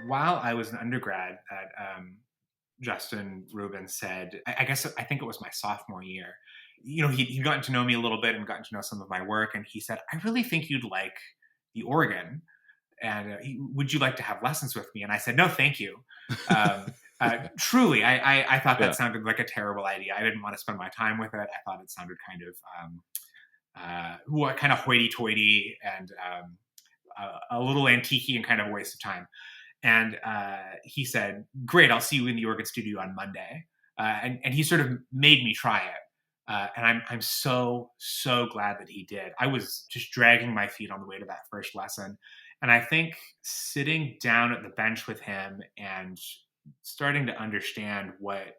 while I was an undergrad at Justin Rubin said, I think it was my sophomore year. He'd gotten to know me a little bit and gotten to know some of my work, and he said, "I really think you'd like the organ, and would you like to have lessons with me?" And I said, "No, thank you." Truly, I thought that Yeah. sounded like a terrible idea. I didn't want to spend my time with it. I thought it sounded kind of hoity-toity and a little antique and kind of a waste of time. And he said, "Great, I'll see you in the organ studio on Monday." And he sort of made me try it. And I'm so glad that he did. I was just dragging my feet on the way to that first lesson. And I think sitting down at the bench with him and starting to understand what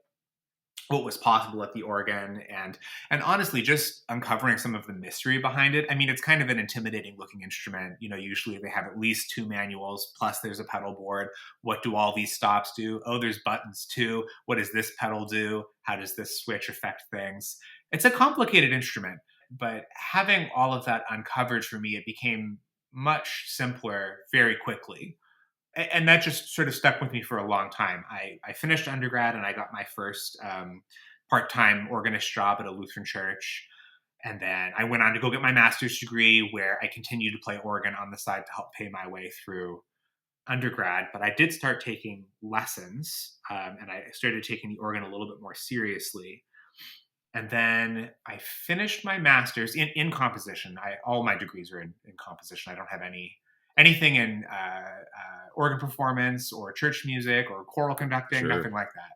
was possible at the organ, and honestly just uncovering some of the mystery behind it. I mean, it's kind of an intimidating looking instrument. Usually they have at least two manuals, plus there's a pedal board. What do all these stops do? Oh, there's buttons too. What does this pedal do? How does this switch affect things? It's a complicated instrument, but having all of that uncovered for me, it became much simpler very quickly. And that just sort of stuck with me for a long time. I finished undergrad and I got my first part-time organist job at a Lutheran church. And then I went on to go get my master's degree where I continued to play organ on the side to help pay my way through undergrad. But I did start taking lessons, and I started taking the organ a little bit more seriously. And then I finished my master's in composition. All my degrees are in composition. I don't have anything in organ performance or church music or choral conducting. Sure. Nothing like that.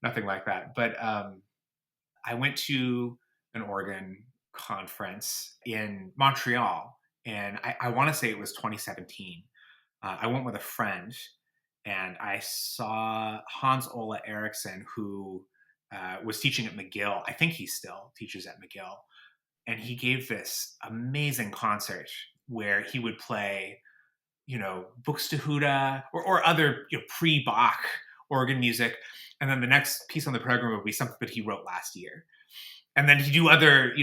Nothing like that. But I went to an organ conference in Montreal, and I want to say it was 2017. I went with a friend, and I saw Hans Ola Eriksson, who was teaching at McGill. I think he still teaches at McGill. And he gave this amazing concert where he would play, Buxtehude or other pre-Bach organ music. And then the next piece on the program would be something that he wrote last year. And then he'd do other,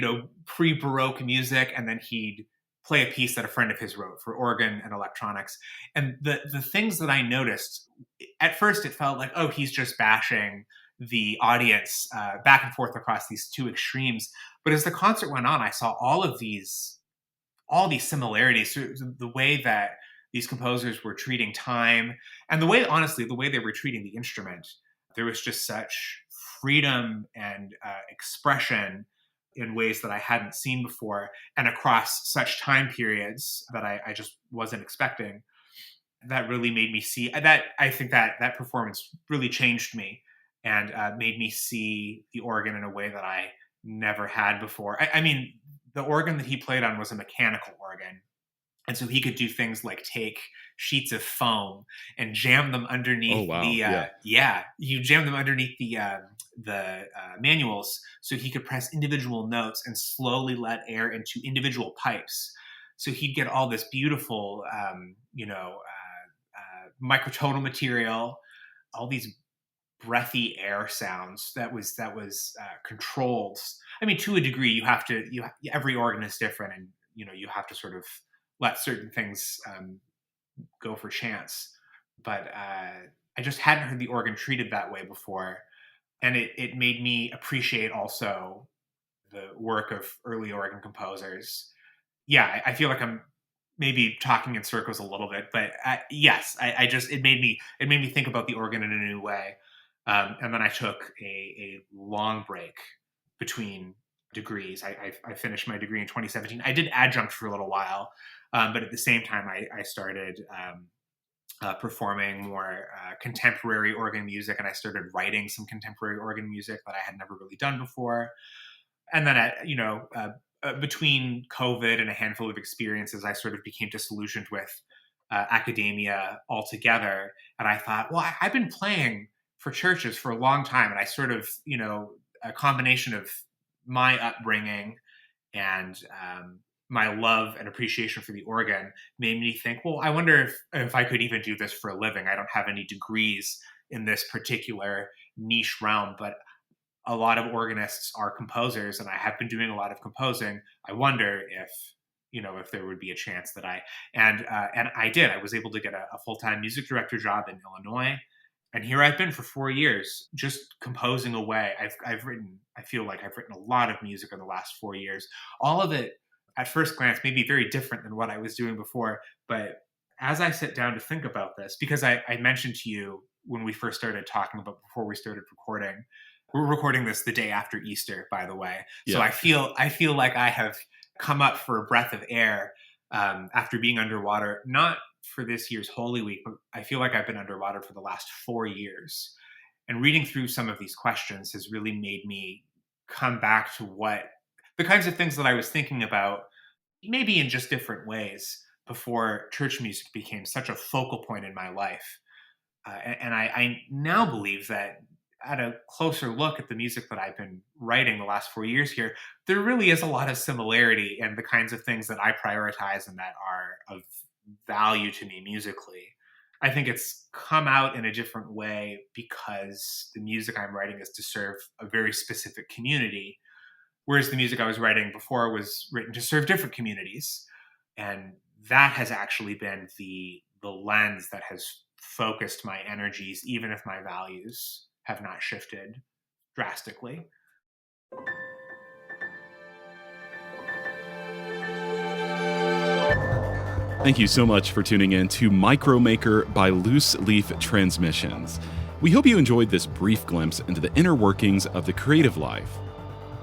pre-Baroque music, and then he'd play a piece that a friend of his wrote for organ and electronics. And the things that I noticed, at first it felt like, oh, he's just bashing the audience back and forth across these two extremes. But as the concert went on, I saw all these similarities to the way that these composers were treating time, and honestly, the way they were treating the instrument. There was just such freedom and expression in ways that I hadn't seen before, and across such time periods that I just wasn't expecting. That really made me see that. I think that performance really changed me and made me see the organ in a way that I never had before. I mean, the organ that he played on was a mechanical organ, and so he could do things like take sheets of foam and jam them Oh, underneath wow. the Yeah. you jam them underneath the manuals, so he could press individual notes and slowly let air into individual pipes. So he'd get all this beautiful, microtonal material, all these breathy air sounds that was controlled. I mean, to a degree, every organ is different, and you have to sort of let certain things go for chance. But I just hadn't heard the organ treated that way before, and it made me appreciate also the work of early organ composers. Yeah, I feel like I'm maybe talking in circles a little bit, but yes, I just it made me think about the organ in a new way. And then I took a long break between degrees. I finished my degree in 2017. I did adjunct for a little while, but at the same time, I started performing more contemporary organ music, and I started writing some contemporary organ music that I had never really done before. And then, between COVID and a handful of experiences, I sort of became disillusioned with academia altogether. And I thought, well, I've been playing for churches for a long time, and I sort of, a combination of my upbringing and my love and appreciation for the organ made me think, well, I wonder if I could even do this for a living. I don't have any degrees in this particular niche realm, but a lot of organists are composers, and I have been doing a lot of composing. I wonder if if there would be a chance that and I did. I was able to get a full-time music director job in Illinois. And here I've been for 4 years, just composing away. I feel like I've written a lot of music in the last 4 years. All of it, at first glance, may be very different than what I was doing before. But as I sit down to think about this, because I mentioned to you when we first started talking about before we started recording, we're recording this the day after Easter, by the way. Yeah. So I feel like I have come up for a breath of air after being underwater, not for this year's Holy Week, but I feel like I've been underwater for the last 4 years. And reading through some of these questions has really made me come back to what the kinds of things that I was thinking about, maybe in just different ways, before church music became such a focal point in my life. And I now believe that at a closer look at the music that I've been writing the last 4 years here, there really is a lot of similarity in the kinds of things that I prioritize and that are of value to me musically. I think it's come out in a different way because the music I'm writing is to serve a very specific community, whereas the music I was writing before was written to serve different communities. And that has actually been the lens that has focused my energies, even if my values have not shifted drastically. Thank you so much for tuning in to Micromaker by Loose Leaf Transmissions. We hope you enjoyed this brief glimpse into the inner workings of the creative life.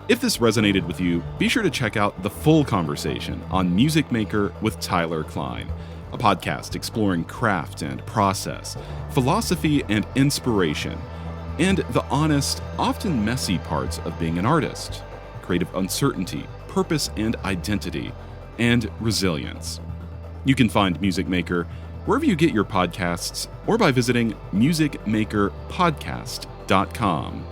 If this resonated with you, be sure to check out the full conversation on Music Maker with Tyler Kline, a podcast exploring craft and process, philosophy and inspiration, and the honest, often messy parts of being an artist, creative uncertainty, purpose and identity, and resilience. You can find Music Maker wherever you get your podcasts or by visiting musicmakerpodcast.com.